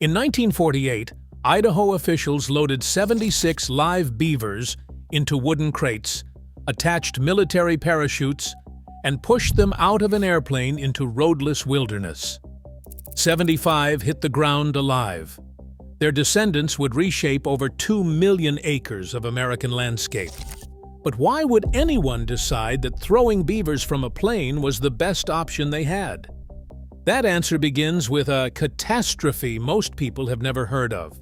In 1948, Idaho officials loaded 76 live beavers into wooden crates, attached military parachutes, and pushed them out of an airplane into roadless wilderness. 75 hit the ground alive. Their descendants would reshape over 2 million acres of American landscape. But why would anyone decide that throwing beavers from a plane was the best option they had? That answer begins with a catastrophe most people have never heard of.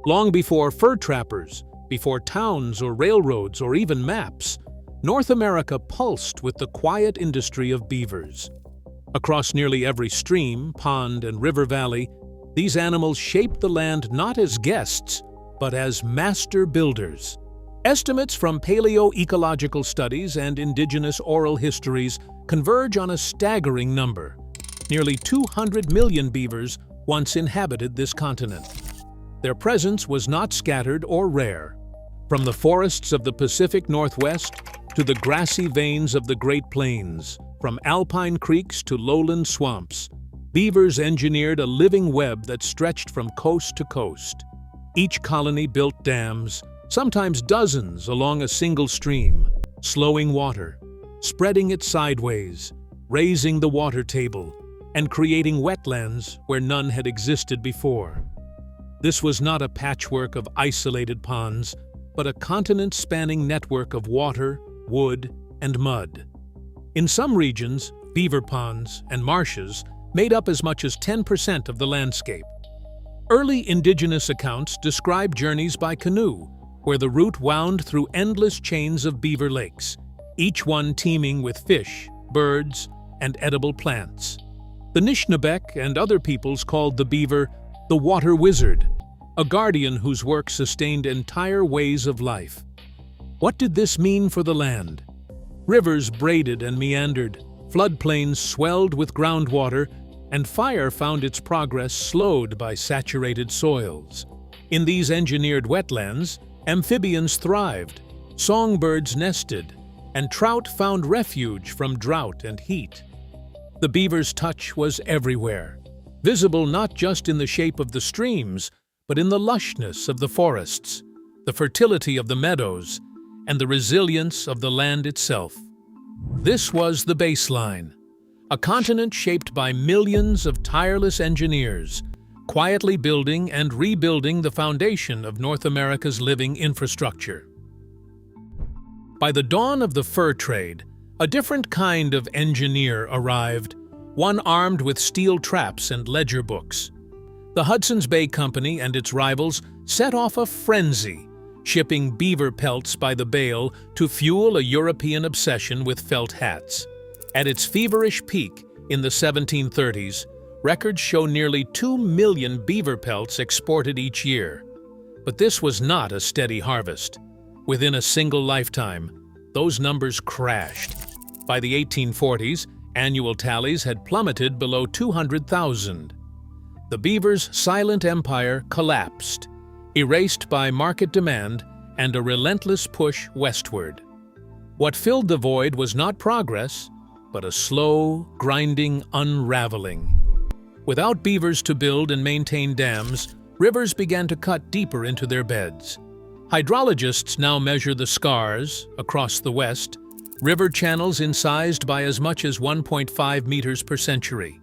Long before fur trappers, before towns or railroads or even maps, North America pulsed with the quiet industry of beavers. Across nearly every stream, pond, and river valley, these animals shaped the land not as guests, but as master builders. Estimates from paleo-ecological studies and indigenous oral histories converge on a staggering number. Nearly 200 million beavers once inhabited this continent. Their presence was not scattered or rare. From the forests of the Pacific Northwest to the grassy veins of the Great Plains, from alpine creeks to lowland swamps, beavers engineered a living web that stretched from coast to coast. Each colony built dams, sometimes dozens along a single stream, slowing water, spreading it sideways, raising the water table, and creating wetlands where none had existed before. This was not a patchwork of isolated ponds, but a continent-spanning network of water, wood, and mud. In some regions, beaver ponds and marshes made up as much as 10% of the landscape. Early indigenous accounts describe journeys by canoe, where the route wound through endless chains of beaver lakes, each one teeming with fish, birds, and edible plants. The Nishnabek and other peoples called the beaver the water wizard, a guardian whose work sustained entire ways of life. What did this mean for the land? Rivers braided and meandered, floodplains swelled with groundwater, and fire found its progress slowed by saturated soils. In these engineered wetlands, amphibians thrived, songbirds nested, and trout found refuge from drought and heat. The beaver's touch was everywhere, visible not just in the shape of the streams, but in the lushness of the forests, the fertility of the meadows, and the resilience of the land itself. This was the baseline, a continent shaped by millions of tireless engineers, quietly building and rebuilding the foundation of North America's living infrastructure. By the dawn of the fur trade, a different kind of engineer arrived, one armed with steel traps and ledger books. The Hudson's Bay Company and its rivals set off a frenzy, shipping beaver pelts by the bale to fuel a European obsession with felt hats. At its feverish peak in the 1730s, records show nearly 2 million beaver pelts exported each year. But this was not a steady harvest. Within a single lifetime, those numbers crashed. By the 1840s, annual tallies had plummeted below 200,000. The beaver's silent empire collapsed, erased by market demand and a relentless push westward. What filled the void was not progress, but a slow, grinding unraveling. Without beavers to build and maintain dams, rivers began to cut deeper into their beds. Hydrologists now measure the scars, across the West, river channels incised by as much as 1.5 meters per century.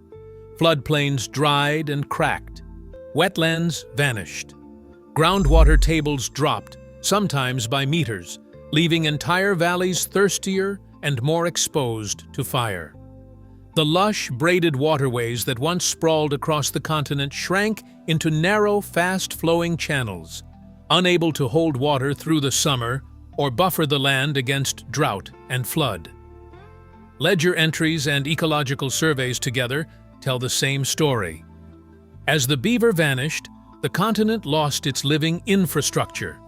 Floodplains dried and cracked. Wetlands vanished. Groundwater tables dropped, sometimes by meters, leaving entire valleys thirstier and more exposed to fire. The lush, braided waterways that once sprawled across the continent shrank into narrow, fast-flowing channels, unable to hold water through the summer or buffer the land against drought and flood. Ledger entries and ecological surveys together tell the same story. As the beaver vanished, the continent lost its living infrastructure.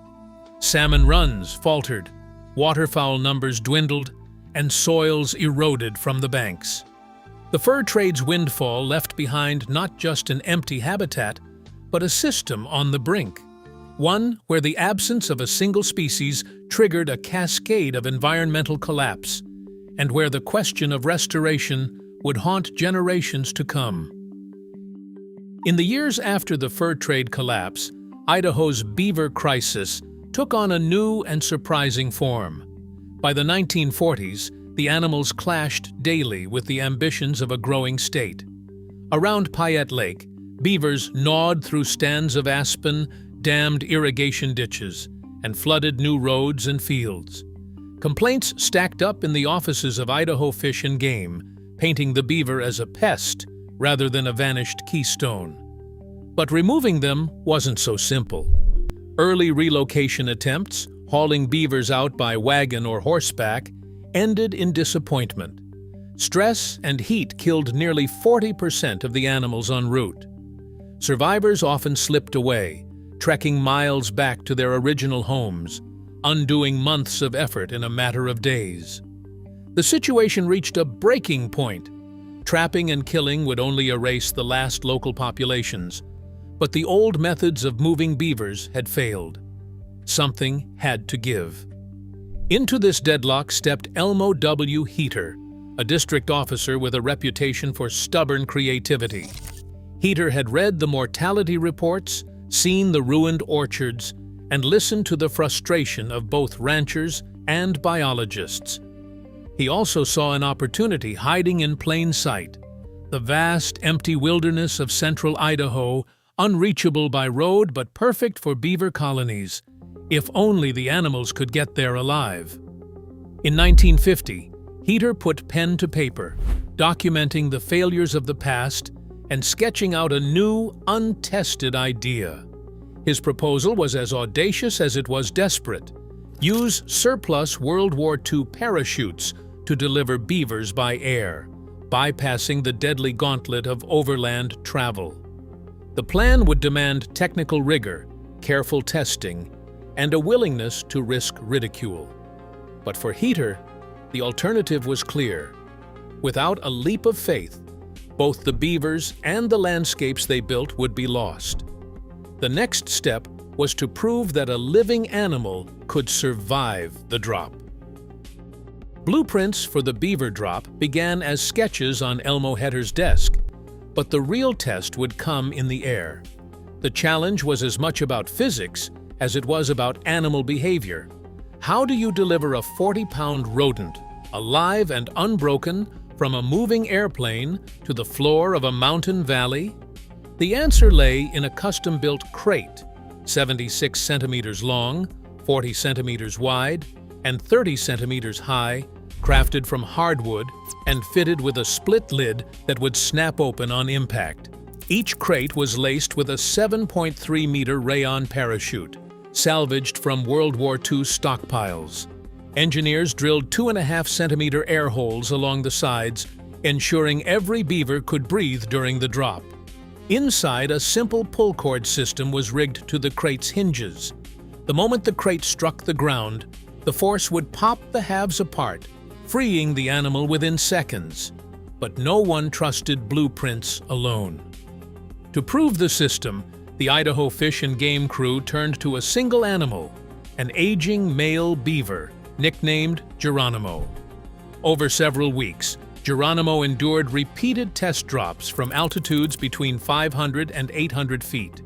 Salmon runs faltered, waterfowl numbers dwindled, and soils eroded from the banks. The fur trade's windfall left behind not just an empty habitat, but a system on the brink. One where the absence of a single species triggered a cascade of environmental collapse, and where the question of restoration would haunt generations to come. In the years after the fur trade collapse, Idaho's beaver crisis took on a new and surprising form. By the 1940s, the animals clashed daily with the ambitions of a growing state. Around Payette Lake, beavers gnawed through stands of aspen, dammed irrigation ditches, and flooded new roads and fields. Complaints stacked up in the offices of Idaho Fish and Game, painting the beaver as a pest rather than a vanished keystone. But removing them wasn't so simple. Early relocation attempts, hauling beavers out by wagon or horseback, ended in disappointment. Stress and heat killed nearly 40% of the animals en route. Survivors often slipped away, trekking miles back to their original homes, undoing months of effort in a matter of days. The situation reached a breaking point. Trapping and killing would only erase the last local populations, but the old methods of moving beavers had failed. Something had to give. Into this deadlock stepped Elmo W. Heater, a district officer with a reputation for stubborn creativity. Heater had read the mortality reports, seen the ruined orchards, and listened to the frustration of both ranchers and biologists. He also saw an opportunity hiding in plain sight: the vast, empty wilderness of central Idaho, unreachable by road but perfect for beaver colonies, if only the animals could get there alive. In 1950, Heater put pen to paper, documenting the failures of the past and sketching out a new, untested idea. His proposal was as audacious as it was desperate: use surplus World War II parachutes to deliver beavers by air, bypassing the deadly gauntlet of overland travel. The plan would demand technical rigor, careful testing, and a willingness to risk ridicule. But for Heater, the alternative was clear. Without a leap of faith, both the beavers and the landscapes they built would be lost. The next step was to prove that a living animal could survive the drop. Blueprints for the beaver drop began as sketches on Elmo Heater's desk, but the real test would come in the air. The challenge was as much about physics as it was about animal behavior. How do you deliver a 40-pound rodent, alive and unbroken, from a moving airplane to the floor of a mountain valley? The answer lay in a custom-built crate, 76 centimeters long, 40 centimeters wide, and 30 centimeters high, crafted from hardwood and fitted with a split lid that would snap open on impact. Each crate was laced with a 7.3-meter rayon parachute, salvaged from World War II stockpiles. Engineers drilled 2.5-centimeter air holes along the sides, ensuring every beaver could breathe during the drop. Inside, a simple pull-cord system was rigged to the crate's hinges. The moment the crate struck the ground, the force would pop the halves apart, freeing the animal within seconds. But no one trusted blueprints alone. To prove the system, the Idaho Fish and Game crew turned to a single animal, an aging male beaver, nicknamed Geronimo. Over several weeks, Geronimo endured repeated test drops from altitudes between 500 and 800 feet.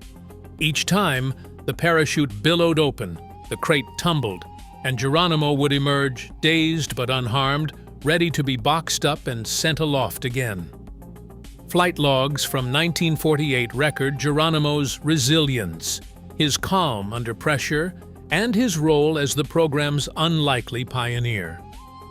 Each time, the parachute billowed open, the crate tumbled, and Geronimo would emerge, dazed but unharmed, ready to be boxed up and sent aloft again. Flight logs from 1948 record Geronimo's resilience, his calm under pressure, and his role as the program's unlikely pioneer.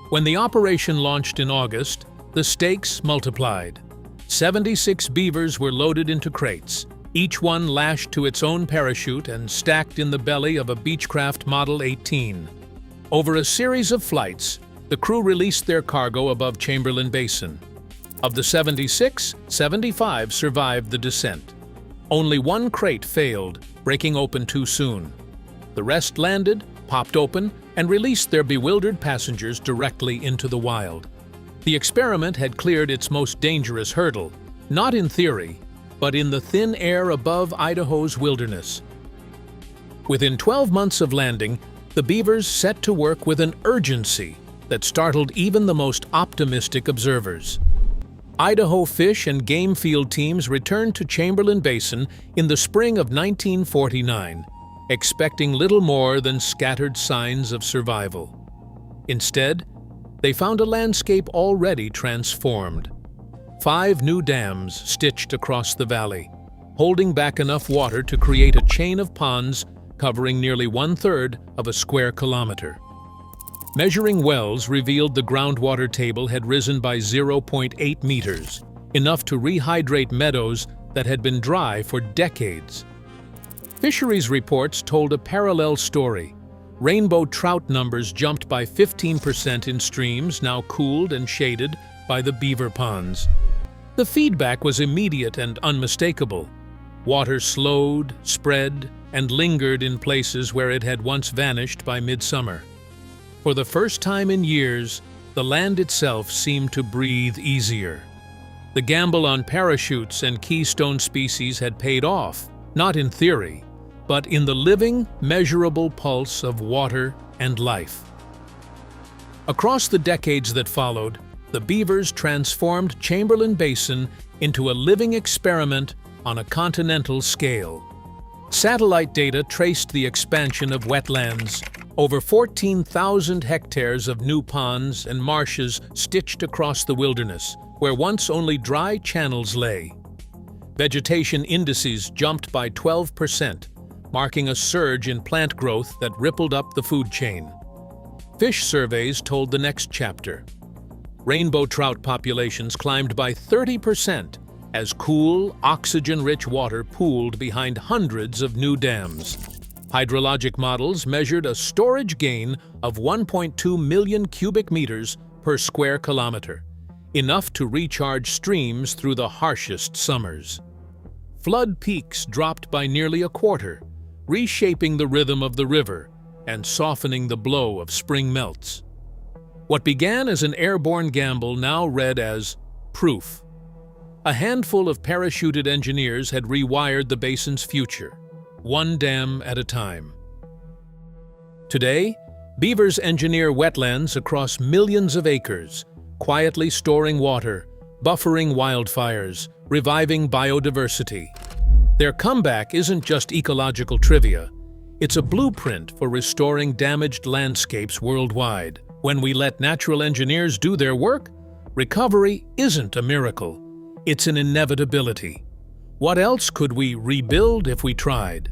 When the operation launched in August, the stakes multiplied. 76 beavers were loaded into crates, each one lashed to its own parachute and stacked in the belly of a Beechcraft Model 18. Over a series of flights, the crew released their cargo above Chamberlain Basin. Of the 76, 75 survived the descent. Only one crate failed, breaking open too soon. The rest landed, popped open, and released their bewildered passengers directly into the wild. The experiment had cleared its most dangerous hurdle, not in theory, but in the thin air above Idaho's wilderness. Within 12 months of landing, the beavers set to work with an urgency that startled even the most optimistic observers. Idaho fish and game field teams returned to Chamberlain Basin in the spring of 1949, expecting little more than scattered signs of survival. Instead, they found a landscape already transformed. 5 new dams stitched across the valley, holding back enough water to create a chain of ponds covering nearly 1/3 of a square kilometer. Measuring wells revealed the groundwater table had risen by 0.8 meters, enough to rehydrate meadows that had been dry for decades. Fisheries reports told a parallel story. Rainbow trout numbers jumped by 15% in streams now cooled and shaded by the beaver ponds. The feedback was immediate and unmistakable. Water slowed, spread, and lingered in places where it had once vanished by midsummer. For the first time in years, the land itself seemed to breathe easier. The gamble on parachutes and keystone species had paid off, not in theory, but in the living, measurable pulse of water and life. Across the decades that followed, the beavers transformed Chamberlain Basin into a living experiment on a continental scale. Satellite data traced the expansion of wetlands, over 14,000 hectares of new ponds and marshes stitched across the wilderness, where once only dry channels lay. Vegetation indices jumped by 12%, marking a surge in plant growth that rippled up the food chain. Fish surveys told the next chapter. Rainbow trout populations climbed by 30% as cool, oxygen-rich water pooled behind hundreds of new dams. Hydrologic models measured a storage gain of 1.2 million cubic meters per square kilometer, enough to recharge streams through the harshest summers. Flood peaks dropped by nearly a quarter, reshaping the rhythm of the river and softening the blow of spring melts. What began as an airborne gamble now read as proof. A handful of parachuted engineers had rewired the basin's future, one dam at a time. Today, beavers engineer wetlands across millions of acres, quietly storing water, buffering wildfires, reviving biodiversity. Their comeback isn't just ecological trivia, it's a blueprint for restoring damaged landscapes worldwide. When we let natural engineers do their work, recovery isn't a miracle, it's an inevitability. What else could we rebuild if we tried?